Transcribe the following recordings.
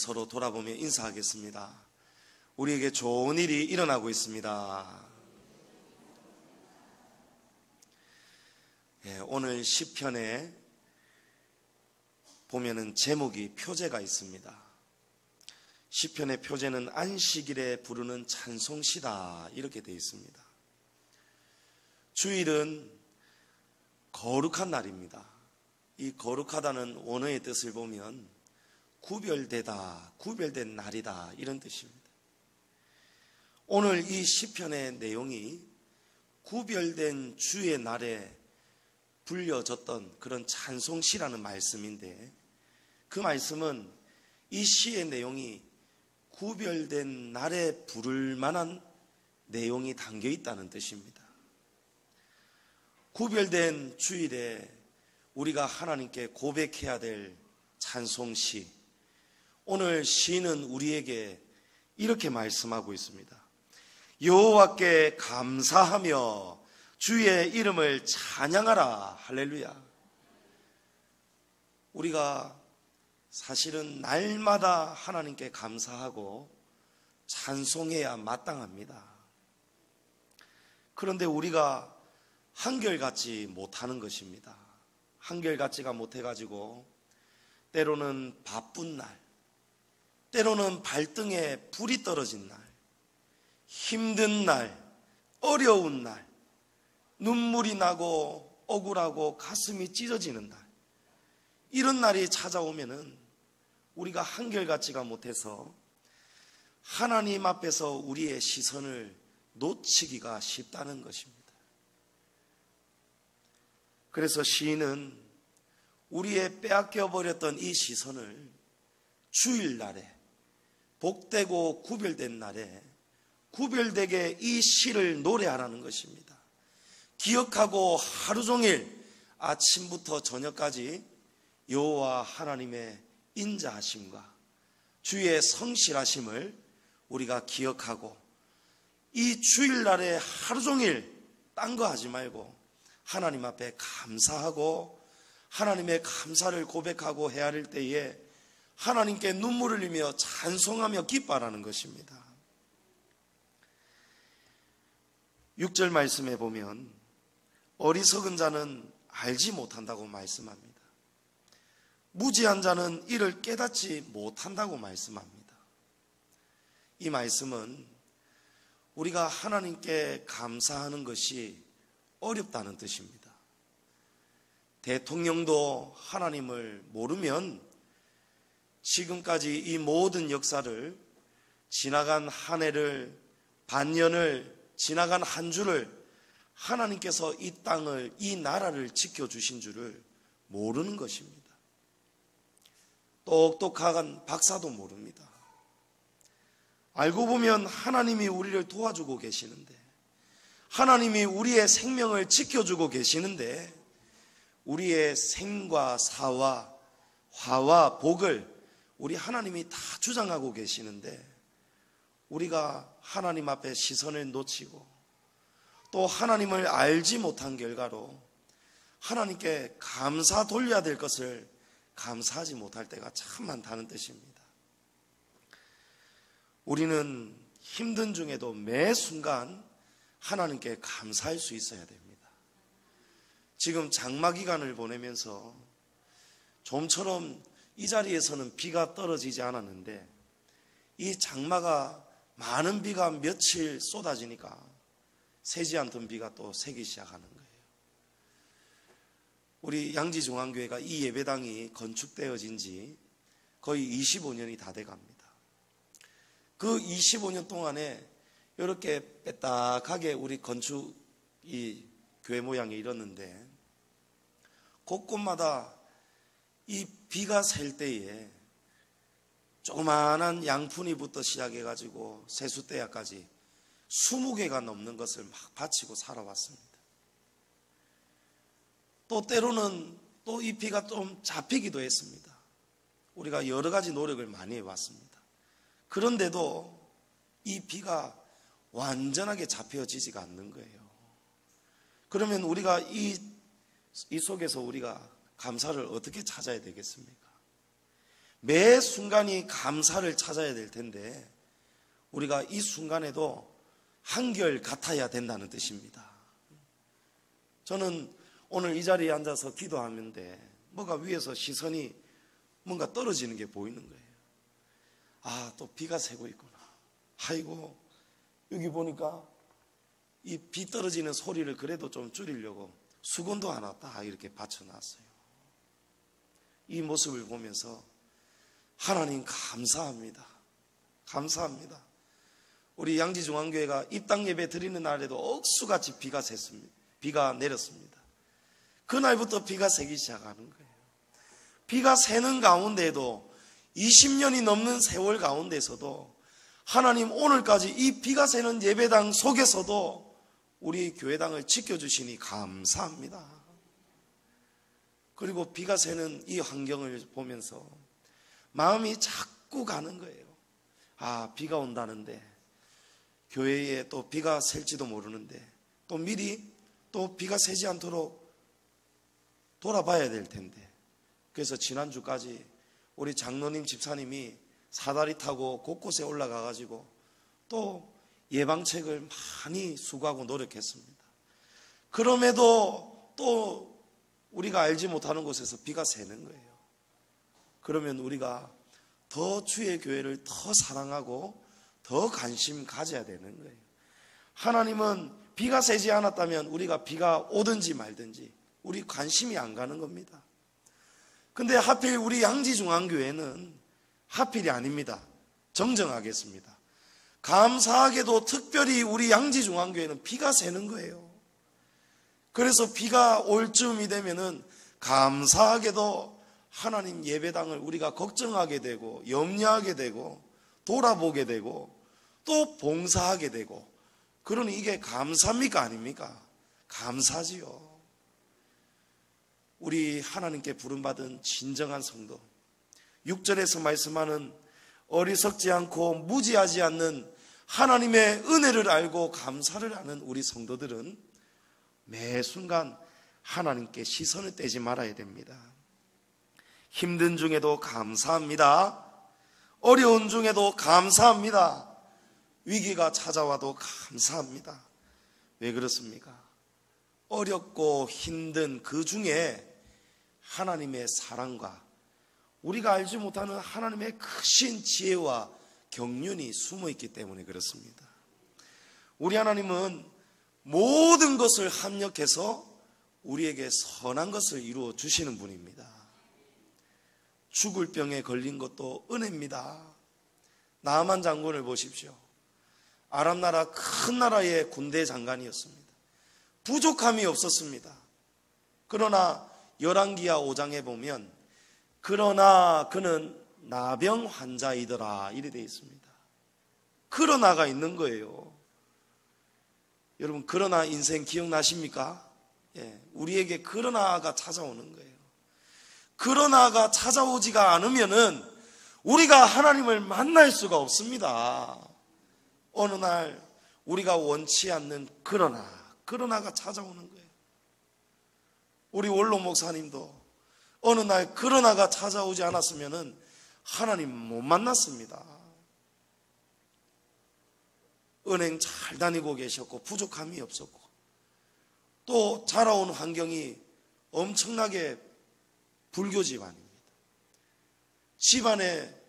서로 돌아보며 인사하겠습니다. 우리에게 좋은 일이 일어나고 있습니다. 오늘 시편에 보면은 제목이 표제가 있습니다. 시편의 표제는 안식일에 부르는 찬송시다 이렇게 되어 있습니다. 주일은 거룩한 날입니다. 이 거룩하다는 원어의 뜻을 보면 구별되다, 구별된 날이다 이런 뜻입니다. 오늘 이 시편의 내용이 구별된 주의 날에 불려졌던 그런 찬송시라는 말씀인데, 그 말씀은 이 시의 내용이 구별된 날에 부를 만한 내용이 담겨 있다는 뜻입니다. 구별된 주일에 우리가 하나님께 고백해야 될 찬송시, 오늘 시는 우리에게 이렇게 말씀하고 있습니다. 여호와께 감사하며 주의 이름을 찬양하라. 할렐루야. 우리가 사실은 날마다 하나님께 감사하고 찬송해야 마땅합니다. 그런데 우리가 한결같지 못하는 것입니다. 한결같지가 못해가지고 때로는 바쁜 날, 때로는 발등에 불이 떨어진 날, 힘든 날, 어려운 날, 눈물이 나고 억울하고 가슴이 찢어지는 날, 이런 날이 찾아오면은 우리가 한결같지가 못해서 하나님 앞에서 우리의 시선을 놓치기가 쉽다는 것입니다. 그래서 시인은 우리의 빼앗겨 버렸던 이 시선을 주일날에, 복되고 구별된 날에 구별되게 이 시를 노래하라는 것입니다. 기억하고 하루 종일 아침부터 저녁까지 여호와 하나님의 인자하심과 주의 성실하심을 우리가 기억하고, 이 주일날에 하루 종일 딴 거 하지 말고 하나님 앞에 감사하고 하나님의 감사를 고백하고 헤아릴 때에 하나님께 눈물을 흘리며 찬송하며 기뻐하라는 것입니다. 6절 말씀에 보면 어리석은 자는 알지 못한다고 말씀합니다. 무지한 자는 이를 깨닫지 못한다고 말씀합니다. 이 말씀은 우리가 하나님께 감사하는 것이 어렵다는 뜻입니다. 대통령도 하나님을 모르면 지금까지 이 모든 역사를, 지나간 한 해를, 반년을, 지나간 한 주를 하나님께서 이 땅을, 이 나라를 지켜주신 줄을 모르는 것입니다. 똑똑한 박사도 모릅니다. 알고 보면 하나님이 우리를 도와주고 계시는데, 하나님이 우리의 생명을 지켜주고 계시는데, 우리의 생과 사와 화와 복을 우리 하나님이 다 주장하고 계시는데, 우리가 하나님 앞에 시선을 놓치고 또 하나님을 알지 못한 결과로 하나님께 감사 돌려야 될 것을 감사하지 못할 때가 참 많다는 뜻입니다. 우리는 힘든 중에도 매 순간 하나님께 감사할 수 있어야 됩니다. 지금 장마 기간을 보내면서 좀처럼 이 자리에서는 비가 떨어지지 않았는데, 이 장마가 많은 비가 며칠 쏟아지니까 새지 않던 비가 또 새기 시작하는 거예요. 우리 양지중앙교회가 이 예배당이 건축되어진 지 거의 25년이 다 돼갑니다. 그 25년 동안에 이렇게 빼딱하게 우리 건축 이 교회 모양이 이렇는데, 곳곳마다 이 비가 셀 때에 조그마한 양푼이부터 시작해가지고 세숫대야까지 20개가 넘는 것을 막 바치고 살아왔습니다. 또 때로는 또 이 비가 좀 잡히기도 했습니다. 우리가 여러 가지 노력을 많이 해왔습니다. 그런데도 이 비가 완전하게 잡혀지지가 않는 거예요. 그러면 우리가 이 속에서 우리가 감사를 어떻게 찾아야 되겠습니까? 매 순간이 감사를 찾아야 될 텐데 우리가 이 순간에도 한결 같아야 된다는 뜻입니다. 저는 오늘 이 자리에 앉아서 기도하는데 뭐가 위에서 시선이 뭔가 떨어지는 게 보이는 거예요. 아, 또 비가 새고 있구나. 아이고, 여기 보니까 이 비 떨어지는 소리를 그래도 좀 줄이려고 수건도 하나 딱 이렇게 받쳐놨어요. 이 모습을 보면서 하나님 감사합니다. 감사합니다. 우리 양지중앙교회가 입당 예배 드리는 날에도 억수같이 비가 샜습니다. 비가 내렸습니다. 그날부터 비가 새기 시작하는 거예요. 비가 새는 가운데에도 20년이 넘는 세월 가운데서도 하나님 오늘까지 이 비가 새는 예배당 속에서도 우리 교회당을 지켜주시니 감사합니다. 그리고 비가 새는 이 환경을 보면서 마음이 자꾸 가는 거예요. 아, 비가 온다는데 교회에 또 비가 셀지도 모르는데 또 미리 또 비가 새지 않도록 돌아봐야 될 텐데. 그래서 지난주까지 우리 장로님 집사님이 사다리 타고 곳곳에 올라가 가지고 또 예방책을 많이 수고하고 노력했습니다. 그럼에도 또 우리가 알지 못하는 곳에서 비가 새는 거예요. 그러면 우리가 더 주의 교회를 더 사랑하고 더 관심 가져야 되는 거예요. 하나님은 비가 새지 않았다면 우리가 비가 오든지 말든지 우리 관심이 안 가는 겁니다. 근데 하필 우리 양지중앙교회는 하필이 아닙니다. 정정하겠습니다. 감사하게도 특별히 우리 양지중앙교회는 비가 새는 거예요. 그래서 비가 올 즈음이 되면은 감사하게도 하나님 예배당을 우리가 걱정하게 되고 염려하게 되고 돌아보게 되고 또 봉사하게 되고, 그러니 이게 감사입니까 아닙니까? 감사지요. 우리 하나님께 부름받은 진정한 성도, 6절에서 말씀하는 어리석지 않고 무지하지 않는 하나님의 은혜를 알고 감사를 하는 우리 성도들은 매 순간 하나님께 시선을 떼지 말아야 됩니다. 힘든 중에도 감사합니다. 어려운 중에도 감사합니다. 위기가 찾아와도 감사합니다. 왜 그렇습니까? 어렵고 힘든 그 중에 하나님의 사랑과 우리가 알지 못하는 하나님의 크신 지혜와 경륜이 숨어 있기 때문에 그렇습니다. 우리 하나님은 모든 것을 합력해서 우리에게 선한 것을 이루어 주시는 분입니다. 죽을 병에 걸린 것도 은혜입니다. 나아만 장군을 보십시오. 아람 나라 큰 나라의 군대 장관이었습니다. 부족함이 없었습니다. 그러나 열왕기하 5장에 보면 그러나 그는 나병 환자이더라 이래 되어 있습니다. 그러나가 있는 거예요. 여러분, 그러나 인생 기억나십니까? 예, 우리에게 그러나가 찾아오는 거예요. 그러나가 찾아오지가 않으면은 우리가 하나님을 만날 수가 없습니다. 어느 날 우리가 원치 않는 그러나가 찾아오는 거예요. 우리 원로 목사님도 어느 날 그러나가 찾아오지 않았으면은 하나님 못 만났습니다. 은행 잘 다니고 계셨고 부족함이 없었고 또 자라온 환경이 엄청나게 불교 집안입니다. 집안에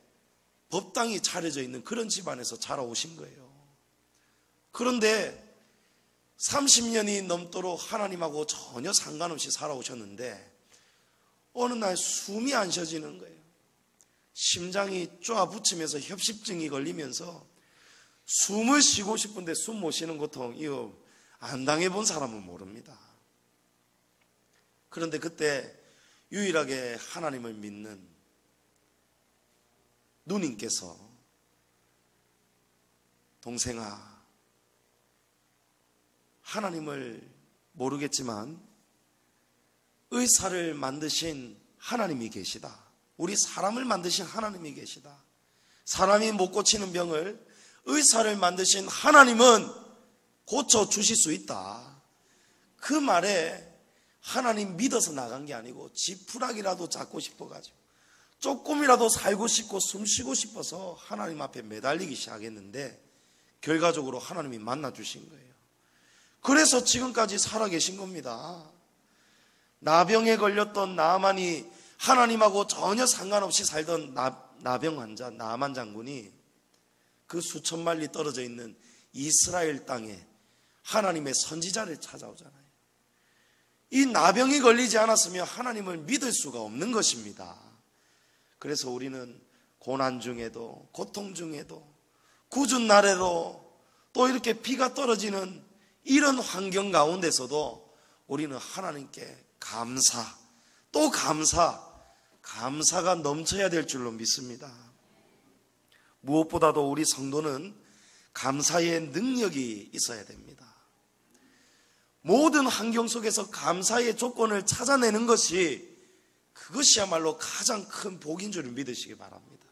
법당이 차려져 있는 그런 집안에서 자라오신 거예요. 그런데 30년이 넘도록 하나님하고 전혀 상관없이 살아오셨는데 어느 날 숨이 안 쉬어지는 거예요. 심장이 쪼아붙으면서 협심증이 걸리면서 숨을 쉬고 싶은데 숨 못 쉬는 고통, 이거 안 당해본 사람은 모릅니다. 그런데 그때 유일하게 하나님을 믿는 누님께서 동생아, 하나님을 모르겠지만 의사를 만드신 하나님이 계시다. 우리 사람을 만드신 하나님이 계시다. 사람이 못 고치는 병을 의사를 만드신 하나님은 고쳐주실 수 있다. 그 말에 하나님 믿어서 나간 게 아니고 지푸라기라도 잡고 싶어가지고 조금이라도 살고 싶고 숨쉬고 싶어서 하나님 앞에 매달리기 시작했는데 결과적으로 하나님이 만나주신 거예요. 그래서 지금까지 살아계신 겁니다. 나병에 걸렸던 나아만이 하나님하고 전혀 상관없이 살던 나병 환자 나아만 장군이 그 수천 마리 떨어져 있는 이스라엘 땅에 하나님의 선지자를 찾아오잖아요. 이 나병이 걸리지 않았으면 하나님을 믿을 수가 없는 것입니다. 그래서 우리는 고난 중에도 고통 중에도 궂은 날에도 또 이렇게 비가 떨어지는 이런 환경 가운데서도 우리는 하나님께 감사, 또 감사가 넘쳐야 될 줄로 믿습니다. 무엇보다도 우리 성도는 감사의 능력이 있어야 됩니다. 모든 환경 속에서 감사의 조건을 찾아내는 것이 그것이야말로 가장 큰 복인 줄 믿으시기 바랍니다.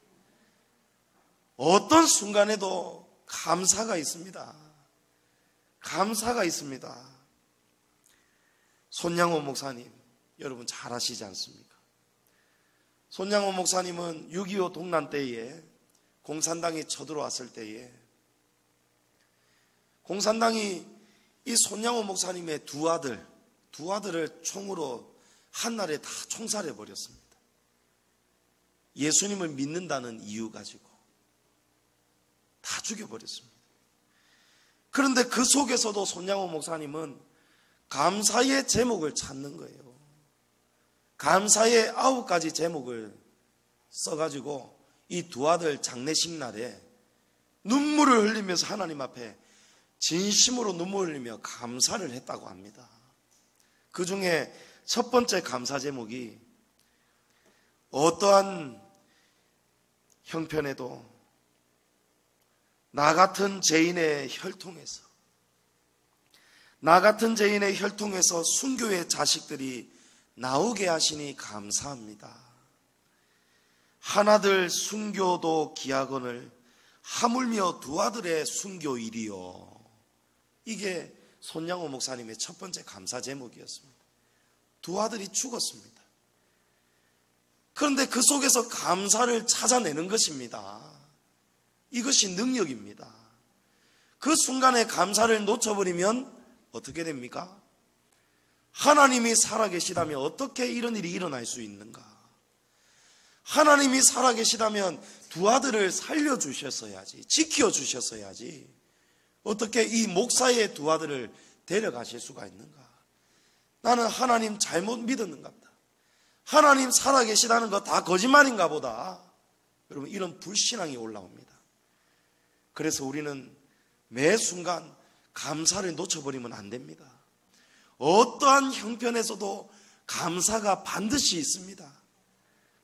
어떤 순간에도 감사가 있습니다. 감사가 있습니다. 손양호 목사님, 여러분 잘 아시지 않습니까? 손양호 목사님은 6.25 동란 때에 공산당이 쳐들어왔을 때에 공산당이 이 손양호 목사님의 두 아들을 총으로 한날에 다 총살해 버렸습니다. 예수님을 믿는다는 이유 가지고 다 죽여버렸습니다. 그런데 그 속에서도 손양호 목사님은 감사의 제목을 찾는 거예요. 감사의 9가지 제목을 써가지고 이 두 아들 장례식 날에 눈물을 흘리면서 하나님 앞에 진심으로 눈물을 흘리며 감사를 했다고 합니다. 그 중에 첫 번째 감사 제목이 어떠한 형편에도 나 같은 죄인의 혈통에서 순교의 자식들이 나오게 하시니 감사합니다. 하나들 순교도 기하거늘 하물며 두 아들의 순교일이요. 이게 손양호 목사님의 첫 번째 감사 제목이었습니다. 두 아들이 죽었습니다. 그런데 그 속에서 감사를 찾아내는 것입니다. 이것이 능력입니다. 그 순간에 감사를 놓쳐버리면 어떻게 됩니까? 하나님이 살아계시다면 어떻게 이런 일이 일어날 수 있는가? 하나님이 살아계시다면 두 아들을 살려주셨어야지, 지켜주셨어야지, 어떻게 이 목사의 두 아들을 데려가실 수가 있는가? 나는 하나님 잘못 믿었는가 보다. 하나님 살아계시다는 거 다 거짓말인가 보다. 여러분, 이런 불신앙이 올라옵니다. 그래서 우리는 매 순간 감사를 놓쳐버리면 안 됩니다. 어떠한 형편에서도 감사가 반드시 있습니다.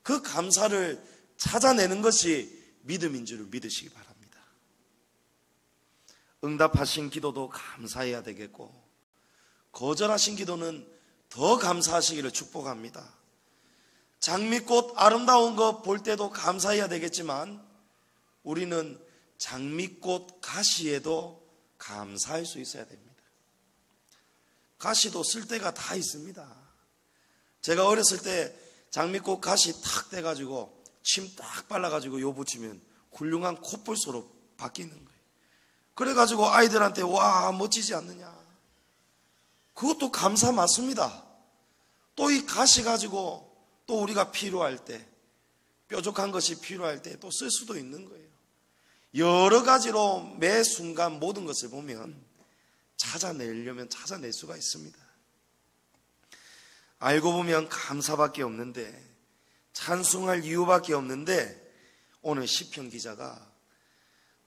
그 감사를 찾아내는 것이 믿음인 줄 믿으시기 바랍니다. 응답하신 기도도 감사해야 되겠고, 거절하신 기도는 더 감사하시기를 축복합니다. 장미꽃 아름다운 거 볼 때도 감사해야 되겠지만 우리는 장미꽃 가시에도 감사할 수 있어야 됩니다. 가시도 쓸 때가 다 있습니다. 제가 어렸을 때 장미꽃 가시 탁 떼가지고 침 딱 발라가지고 요 붙이면 훌륭한 콧불소로 바뀌는 거예요. 그래가지고 아이들한테 와 멋지지 않느냐. 그것도 감사 맞습니다. 또 이 가시 가지고 또 우리가 필요할 때, 뾰족한 것이 필요할 때 또 쓸 수도 있는 거예요. 여러 가지로 매 순간 모든 것을 보면 찾아내려면 찾아낼 수가 있습니다. 알고 보면 감사밖에 없는데, 찬송할 이유밖에 없는데, 오늘 시편 기자가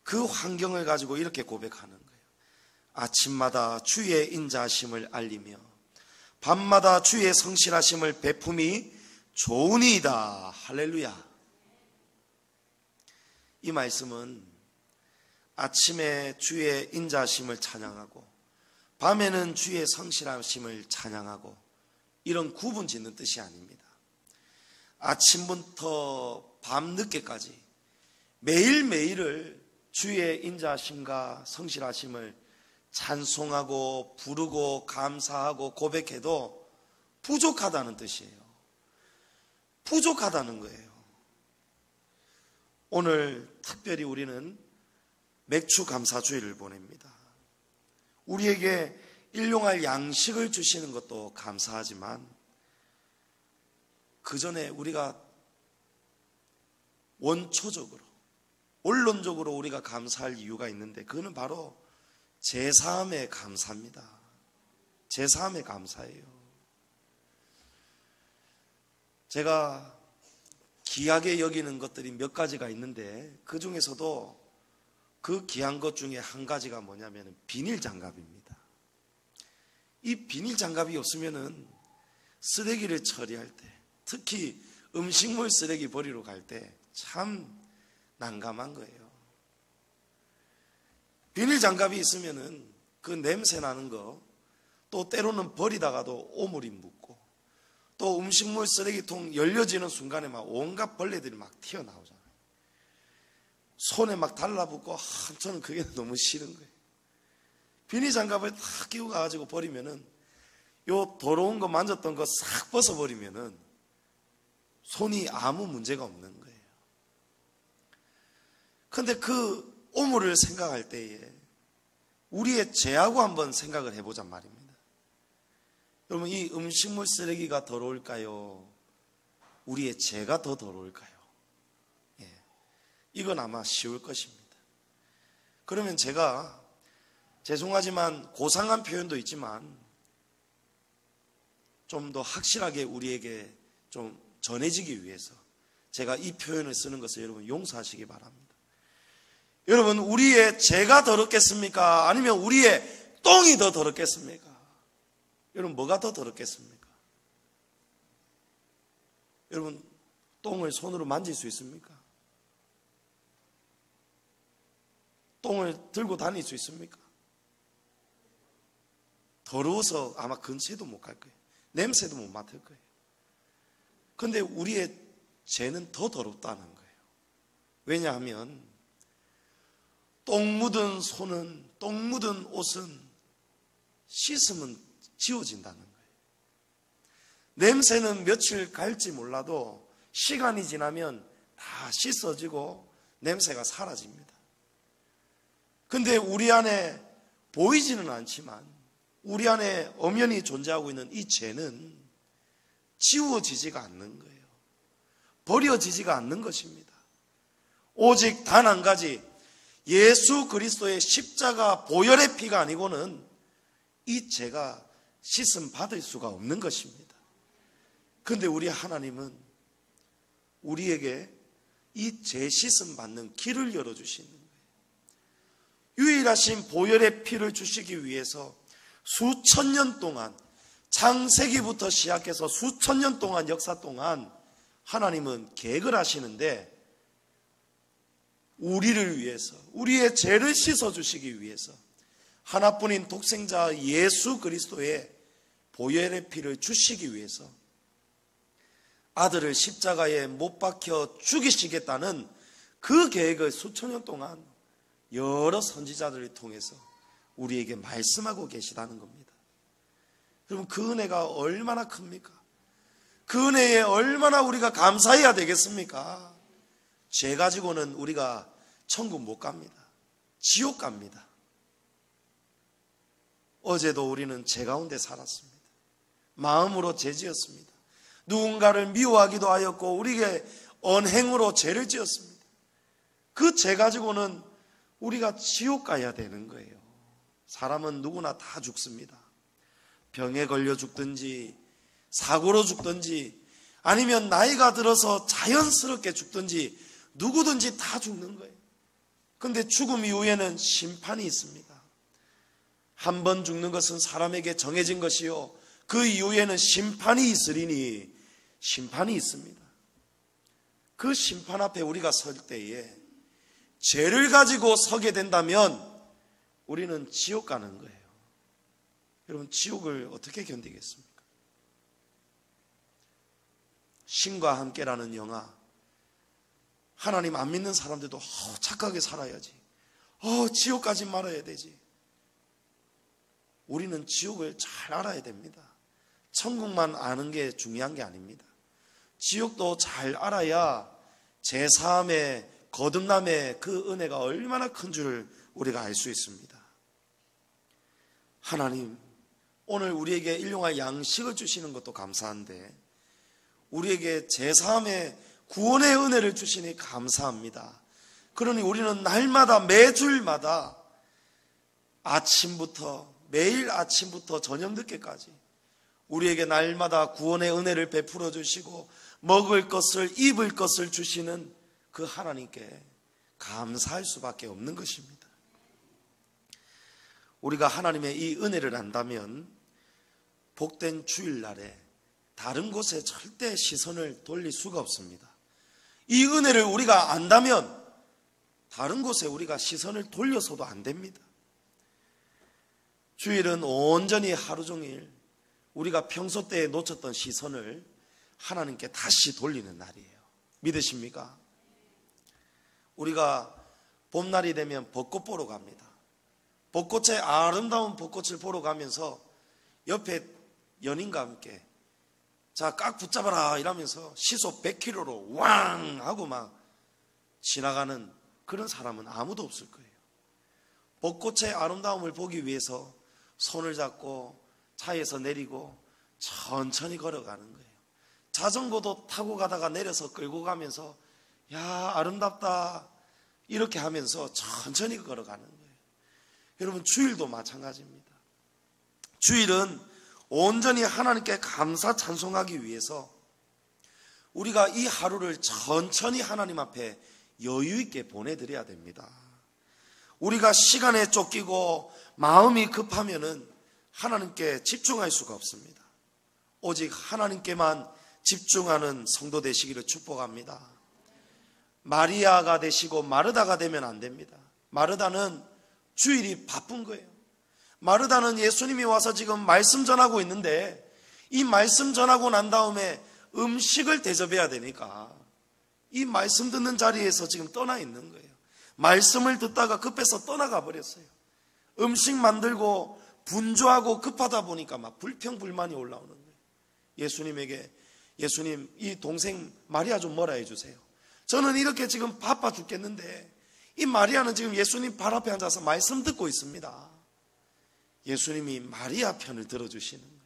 그 환경을 가지고 이렇게 고백하는 거예요. 아침마다 주의 인자하심을 알리며 밤마다 주의 성실하심을 베품이 좋으니이다. 할렐루야. 이 말씀은 아침에 주의 인자하심을 찬양하고 밤에는 주의 성실하심을 찬양하고 이런 구분 짓는 뜻이 아닙니다. 아침부터 밤늦게까지 매일매일을 주의 인자하심과 성실하심을 찬송하고 부르고 감사하고 고백해도 부족하다는 뜻이에요. 부족하다는 거예요. 오늘 특별히 우리는 맥주 감사주의를 보냅니다. 우리에게 일용할 양식을 주시는 것도 감사하지만 그 전에 우리가 원초적으로, 원론적으로 우리가 감사할 이유가 있는데 그거는 바로 제사함의 감사입니다. 제사함의 감사예요. 제가 귀하게 여기는 것들이 몇 가지가 있는데 그 중에서도 그 귀한 것 중에 한 가지가 뭐냐면 비닐 장갑입니다. 이 비닐 장갑이 없으면은 쓰레기를 처리할 때, 특히 음식물 쓰레기 버리러 갈 때 참 난감한 거예요. 비닐 장갑이 있으면은 그 냄새 나는 거, 또 때로는 버리다가도 오물이 묻고, 또 음식물 쓰레기통 열려지는 순간에 막 온갖 벌레들이 막 튀어나오잖아요. 손에 막 달라붙고, 저는 그게 너무 싫은 거예요. 비닐 장갑을 딱 끼고 가가지고 버리면은 요 더러운 거 만졌던 거 싹 벗어버리면은 손이 아무 문제가 없는 거예요. 근데 그 오물을 생각할 때에 우리의 죄하고 한번 생각을 해보잔 말입니다. 여러분, 이 음식물 쓰레기가 더러울까요? 우리의 죄가 더 더러울까요? 이건 아마 쉬울 것입니다. 그러면 제가 죄송하지만 고상한 표현도 있지만 좀 더 확실하게 우리에게 좀 전해지기 위해서 제가 이 표현을 쓰는 것을 여러분 용서하시기 바랍니다. 여러분, 우리의 죄가 더럽겠습니까? 아니면 우리의 똥이 더 더럽겠습니까? 여러분, 뭐가 더 더럽겠습니까? 여러분, 똥을 손으로 만질 수 있습니까? 똥을 들고 다닐 수 있습니까? 더러워서 아마 근처에도 못 갈 거예요. 냄새도 못 맡을 거예요. 그런데 우리의 죄는 더 더럽다는 거예요. 왜냐하면 똥 묻은 손은, 똥 묻은 옷은 씻으면 지워진다는 거예요. 냄새는 며칠 갈지 몰라도 시간이 지나면 다 씻어지고 냄새가 사라집니다. 근데 우리 안에 보이지는 않지만 우리 안에 엄연히 존재하고 있는 이 죄는 지워지지가 않는 거예요. 버려지지가 않는 것입니다. 오직 단 한 가지, 예수 그리스도의 십자가 보혈의 피가 아니고는 이 죄가 씻음 받을 수가 없는 것입니다. 그런데 우리 하나님은 우리에게 이 죄 씻음 받는 길을 열어주시는 거예요. 유일하신 보혈의 피를 주시기 위해서 수천 년 동안, 창세기부터 시작해서 수천 년 동안 역사 동안 하나님은 계획을 하시는데 우리를 위해서, 우리의 죄를 씻어주시기 위해서 하나뿐인 독생자 예수 그리스도의 보혈의 피를 주시기 위해서 아들을 십자가에 못 박혀 죽이시겠다는 그 계획을 수천 년 동안 여러 선지자들을 통해서 우리에게 말씀하고 계시다는 겁니다. 여러분, 그 은혜가 얼마나 큽니까? 그 은혜에 얼마나 우리가 감사해야 되겠습니까? 죄 가지고는 우리가 천국 못 갑니다. 지옥 갑니다. 어제도 우리는 죄 가운데 살았습니다. 마음으로 죄 지었습니다. 누군가를 미워하기도 하였고 우리에게 언행으로 죄를 지었습니다. 그 죄 가지고는 우리가 지옥 가야 되는 거예요. 사람은 누구나 다 죽습니다. 병에 걸려 죽든지 사고로 죽든지 아니면 나이가 들어서 자연스럽게 죽든지 누구든지 다 죽는 거예요. 그런데 죽음 이후에는 심판이 있습니다. 한 번 죽는 것은 사람에게 정해진 것이요, 그 이후에는 심판이 있으리니 심판이 있습니다. 그 심판 앞에 우리가 설 때에 죄를 가지고 서게 된다면 우리는 지옥 가는 거예요. 여러분, 지옥을 어떻게 견디겠습니까? 신과 함께라는 영화, 하나님 안 믿는 사람들도 착하게 살아야지, 지옥 가지 말아야 되지. 우리는 지옥을 잘 알아야 됩니다. 천국만 아는 게 중요한 게 아닙니다. 지옥도 잘 알아야 제사함의 거듭남의 그 은혜가 얼마나 큰 줄을 우리가 알 수 있습니다. 하나님, 오늘 우리에게 일용할 양식을 주시는 것도 감사한데 우리에게 제사함의 구원의 은혜를 주시니 감사합니다. 그러니 우리는 날마다 매주일마다 아침부터 매일 아침부터 저녁 늦게까지 우리에게 날마다 구원의 은혜를 베풀어 주시고 먹을 것을 입을 것을 주시는 그 하나님께 감사할 수밖에 없는 것입니다. 우리가 하나님의 이 은혜를 안다면 복된 주일날에 다른 곳에 절대 시선을 돌릴 수가 없습니다. 이 은혜를 우리가 안다면 다른 곳에 우리가 시선을 돌려서도 안 됩니다. 주일은 온전히 하루 종일 우리가 평소 때에 놓쳤던 시선을 하나님께 다시 돌리는 날이에요. 믿으십니까? 우리가 봄날이 되면 벚꽃 보러 갑니다. 벚꽃의 아름다운 벚꽃을 보러 가면서 옆에 연인과 함께 자, 깍 붙잡아라 이러면서 시속 100km로 왕 하고 막 지나가는 그런 사람은 아무도 없을 거예요. 벚꽃의 아름다움을 보기 위해서 손을 잡고 차에서 내리고 천천히 걸어가는 거예요. 자전거도 타고 가다가 내려서 끌고 가면서 야, 아름답다 이렇게 하면서 천천히 걸어가는 거예요. 여러분, 주일도 마찬가지입니다. 주일은 온전히 하나님께 감사 찬송하기 위해서 우리가 이 하루를 천천히 하나님 앞에 여유 있게 보내드려야 됩니다. 우리가 시간에 쫓기고 마음이 급하면은 하나님께 집중할 수가 없습니다. 오직 하나님께만 집중하는 성도 되시기를 축복합니다. 마리아가 되시고 마르다가 되면 안 됩니다. 마르다는 주일이 바쁜 거예요. 마르다는 예수님이 와서 지금 말씀 전하고 있는데 이 말씀 전하고 난 다음에 음식을 대접해야 되니까 이 말씀 듣는 자리에서 지금 떠나 있는 거예요. 말씀을 듣다가 급해서 떠나가 버렸어요. 음식 만들고 분주하고 급하다 보니까 막 불평불만이 올라오는 거예요. 예수님에게 예수님, 이 동생 마리아 좀 뭐라 해주세요. 저는 이렇게 지금 바빠 죽겠는데 이 마리아는 지금 예수님 발 앞에 앉아서 말씀 듣고 있습니다. 예수님이 마리아 편을 들어주시는 거예요.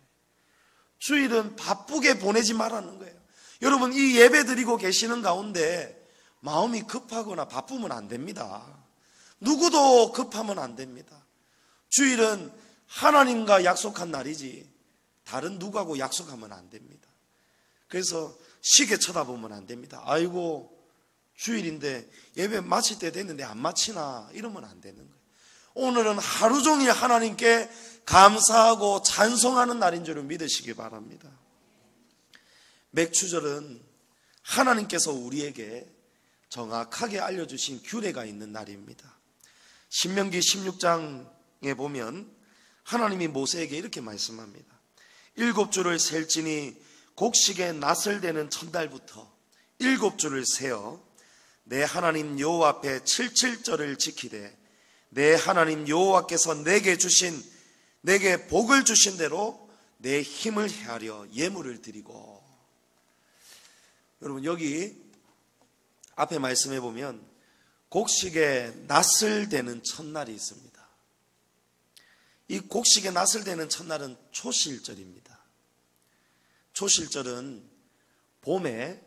주일은 바쁘게 보내지 말라는 거예요. 여러분, 이 예배 드리고 계시는 가운데 마음이 급하거나 바쁘면 안 됩니다. 누구도 급하면 안 됩니다. 주일은 하나님과 약속한 날이지 다른 누구하고 약속하면 안 됩니다. 그래서 시계 쳐다보면 안 됩니다. 아이고, 주일인데 예배 마칠 때 됐는데 안 마치나 이러면 안 되는 거예요. 오늘은 하루 종일 하나님께 감사하고 찬송하는 날인 줄 믿으시기 바랍니다. 맥추절은 하나님께서 우리에게 정확하게 알려주신 규례가 있는 날입니다. 신명기 16장에 보면 하나님이 모세에게 이렇게 말씀합니다. 7주를 셀지니 곡식의 낫을 대는 첫날부터 7주를 세어 내 하나님 여호와 앞에 77절을 지키되 내 하나님 여호와께서 내게 복을 주신 대로 내 힘을 헤아려 예물을 드리고. 여러분, 여기 앞에 말씀해 보면 곡식의 낫을 대는 첫날이 있습니다. 이 곡식의 낫을 대는 첫날은 초실절입니다. 초실절은 봄에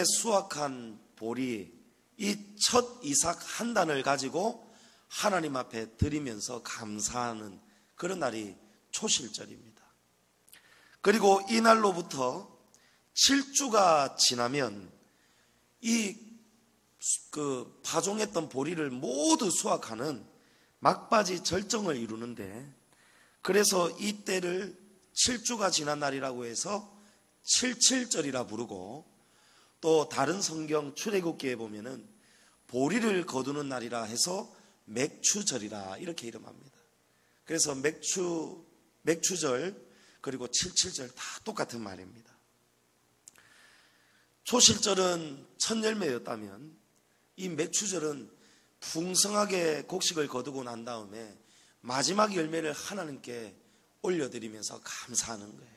수확한 보리 이 첫 이삭 한 단을 가지고 하나님 앞에 드리면서 감사하는 그런 날이 초실절입니다. 그리고 이 날로부터 7주가 지나면 이 파종했던 보리를 모두 수확하는 막바지 절정을 이루는데, 그래서 이때를 7주가 지난 날이라고 해서 77절이라 부르고, 또 다른 성경 출애굽기에 보면은 보리를 거두는 날이라 해서 맥추절이라 이렇게 이름합니다. 그래서 맥추절 그리고 77절 다 똑같은 말입니다. 초실절은 첫 열매였다면 이 맥추절은 풍성하게 곡식을 거두고 난 다음에 마지막 열매를 하나님께 올려드리면서 감사하는 거예요.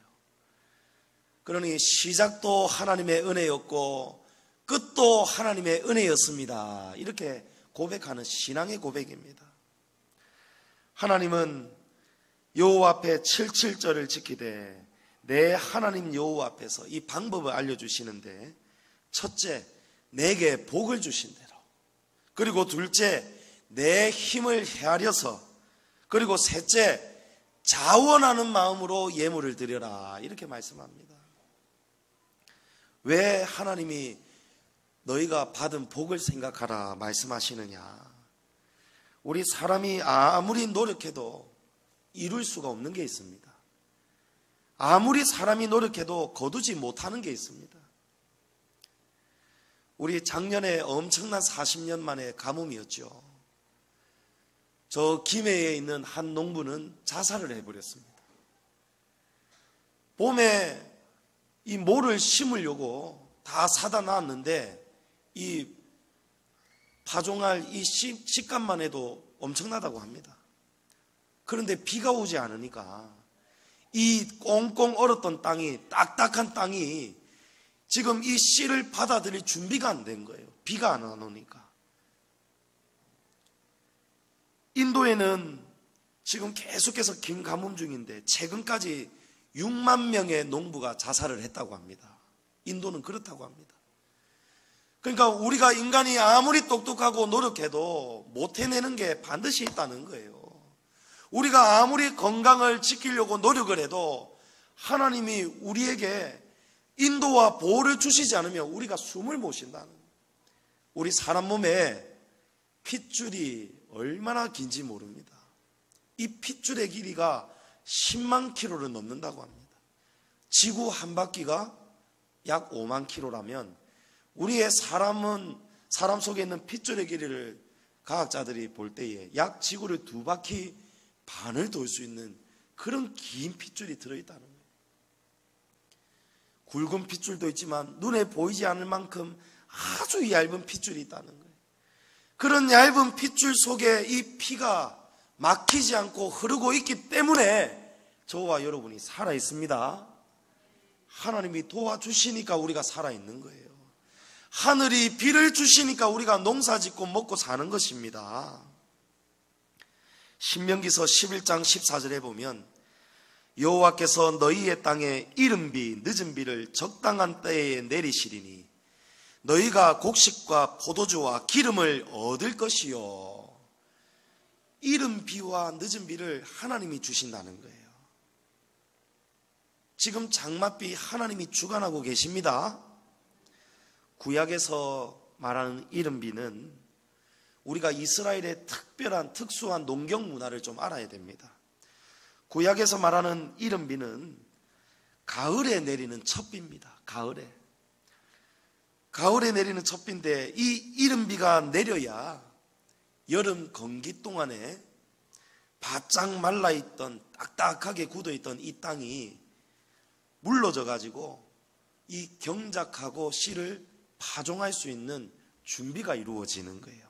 그러니 시작도 하나님의 은혜였고 끝도 하나님의 은혜였습니다. 이렇게 고백하는 신앙의 고백입니다. 하나님은 여호와 앞에 77절을 지키되 내 하나님 여호와 앞에서 이 방법을 알려주시는데, 첫째, 내게 복을 주신 대로, 그리고 둘째, 내 힘을 헤아려서, 그리고 셋째, 자원하는 마음으로 예물을 드려라, 이렇게 말씀합니다. 왜 하나님이 너희가 받은 복을 생각하라 말씀하시느냐? 우리 사람이 아무리 노력해도 이룰 수가 없는 게 있습니다. 아무리 사람이 노력해도 거두지 못하는 게 있습니다. 우리 작년에 엄청난 40년 만에 가뭄이었죠. 저 김해에 있는 한 농부는 자살을 해버렸습니다. 봄에 이 모를 심으려고 다 사다 놨는데 이 파종할 이 식감만 해도 엄청나다고 합니다. 그런데 비가 오지 않으니까 이 꽁꽁 얼었던 땅이, 딱딱한 땅이 지금 이 씨를 받아들일 준비가 안 된 거예요. 비가 안 오니까. 인도에는 지금 계속해서 긴 가뭄 중인데 최근까지 6만 명의 농부가 자살을 했다고 합니다. 인도는 그렇다고 합니다. 그러니까 우리가 인간이 아무리 똑똑하고 노력해도 못 해내는 게 반드시 있다는 거예요. 우리가 아무리 건강을 지키려고 노력을 해도 하나님이 우리에게 인도와 보호를 주시지 않으면 우리가 숨을 못 쉰다는 거예요. 우리 사람 몸에 핏줄이 얼마나 긴지 모릅니다. 이 핏줄의 길이가 10만 킬로를 넘는다고 합니다. 지구 한 바퀴가 약 5만 킬로라면 우리의 사람 속에 있는 핏줄의 길이를 과학자들이 볼 때에 약 지구를 2바퀴 반을 돌 수 있는 그런 긴 핏줄이 들어있다는 거예요. 굵은 핏줄도 있지만 눈에 보이지 않을 만큼 아주 얇은 핏줄이 있다는 거예요. 그런 얇은 핏줄 속에 이 피가 막히지 않고 흐르고 있기 때문에 저와 여러분이 살아있습니다. 하나님이 도와주시니까 우리가 살아있는 거예요. 하늘이 비를 주시니까 우리가 농사 짓고 먹고 사는 것입니다. 신명기서 11장 14절에 보면 여호와께서 너희의 땅에 이른 비 늦은 비를 적당한 때에 내리시리니 너희가 곡식과 포도주와 기름을 얻을 것이요. 이른 비와 늦은 비를 하나님이 주신다는 거예요. 지금 장맛비 하나님이 주관하고 계십니다. 구약에서 말하는 이른 비는 우리가 이스라엘의 특별한 특수한 농경 문화를 좀 알아야 됩니다. 구약에서 말하는 이른 비는 가을에 내리는 첫 비입니다. 가을에 내리는 첫 비인데 이 이른 비가 내려야 여름 건기 동안에 바짝 말라있던 딱딱하게 굳어있던 이 땅이 물러져 가지고 이 경작하고 씨를 파종할 수 있는 준비가 이루어지는 거예요.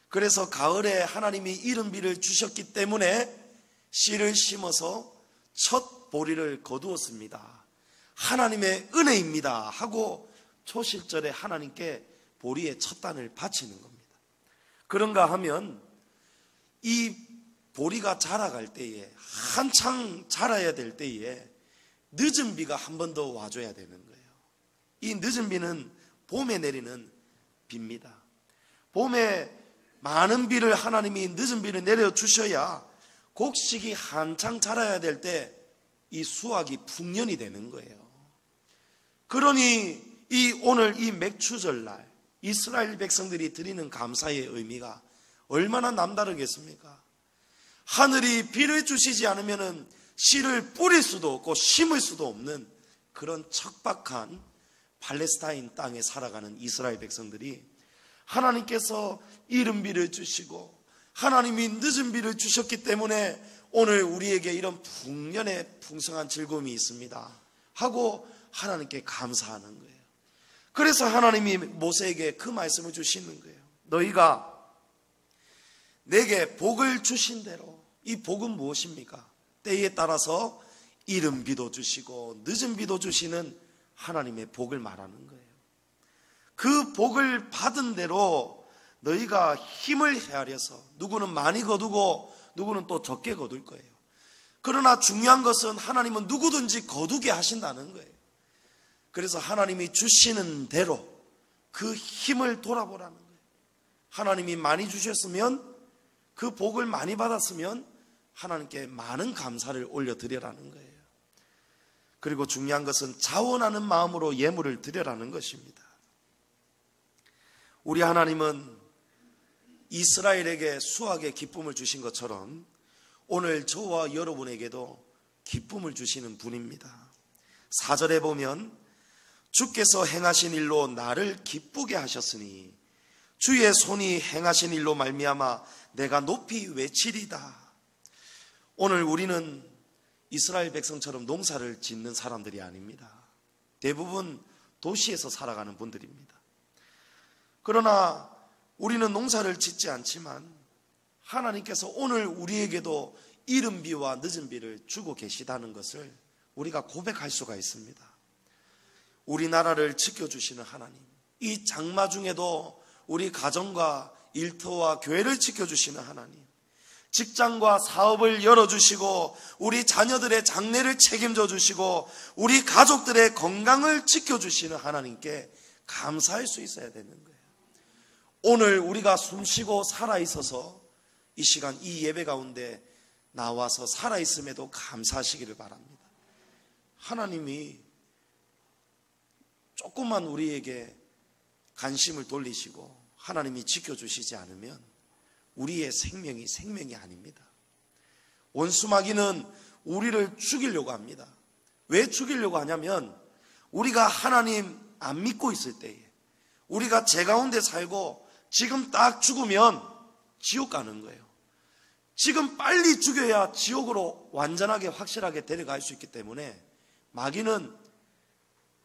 그래서 가을에 하나님이 이른 비를 주셨기 때문에 씨를 심어서 첫 보리를 거두었습니다. 하나님의 은혜입니다 하고 초실절에 하나님께 보리의 첫 단을 바치는 겁니다. 그런가 하면 이 보리가 자라갈 때에, 한창 자라야 될 때에 늦은 비가 한 번 더 와줘야 되는 거예요. 이 늦은 비는 봄에 내리는 비입니다. 봄에 많은 비를 하나님이 늦은 비를 내려주셔야 곡식이 한창 자라야 될 때 이 수확이 풍년이 되는 거예요. 그러니 오늘 이 맥추절날 이스라엘 백성들이 드리는 감사의 의미가 얼마나 남다르겠습니까? 하늘이 비를 주시지 않으면 씨를 뿌릴 수도 없고 심을 수도 없는 그런 척박한 팔레스타인 땅에 살아가는 이스라엘 백성들이 하나님께서 이른 비를 주시고 하나님이 늦은 비를 주셨기 때문에 오늘 우리에게 이런 풍년의 풍성한 즐거움이 있습니다 하고 하나님께 감사하는 거예요. 그래서 하나님이 모세에게 그 말씀을 주시는 거예요. 너희가 내게 복을 주신 대로, 이 복은 무엇입니까? 때에 따라서 이른 비도 주시고 늦은 비도 주시는 하나님의 복을 말하는 거예요. 그 복을 받은 대로 너희가 힘을 헤아려서 누구는 많이 거두고 누구는 또 적게 거둘 거예요. 그러나 중요한 것은 하나님은 누구든지 거두게 하신다는 거예요. 그래서 하나님이 주시는 대로 그 힘을 돌아보라는 거예요. 하나님이 많이 주셨으면, 그 복을 많이 받았으면 하나님께 많은 감사를 올려드리라는 거예요. 그리고 중요한 것은 자원하는 마음으로 예물을 드리라는 것입니다. 우리 하나님은 이스라엘에게 수확의 기쁨을 주신 것처럼 오늘 저와 여러분에게도 기쁨을 주시는 분입니다. 4절에 보면 주께서 행하신 일로 나를 기쁘게 하셨으니 주의 손이 행하신 일로 말미암아 내가 높이 외치리다. 오늘 우리는 이스라엘 백성처럼 농사를 짓는 사람들이 아닙니다. 대부분 도시에서 살아가는 분들입니다. 그러나 우리는 농사를 짓지 않지만 하나님께서 오늘 우리에게도 이른 비와 늦은 비를 주고 계시다는 것을 우리가 고백할 수가 있습니다. 우리나라를 지켜주시는 하나님, 이 장마 중에도 우리 가정과 일터와 교회를 지켜주시는 하나님, 직장과 사업을 열어주시고 우리 자녀들의 장래를 책임져 주시고 우리 가족들의 건강을 지켜주시는 하나님께 감사할 수 있어야 되는 거예요. 오늘 우리가 숨쉬고 살아있어서 이 시간 이 예배 가운데 나와서 살아있음에도 감사하시기를 바랍니다. 하나님이 조금만 우리에게 관심을 돌리시고 하나님이 지켜주시지 않으면 우리의 생명이 아닙니다. 원수마귀는 우리를 죽이려고 합니다. 왜 죽이려고 하냐면 우리가 하나님 안 믿고 있을 때에, 우리가 죄 가운데 살고 지금 딱 죽으면 지옥 가는 거예요. 지금 빨리 죽여야 지옥으로 완전하게 확실하게 데려갈 수 있기 때문에 마귀는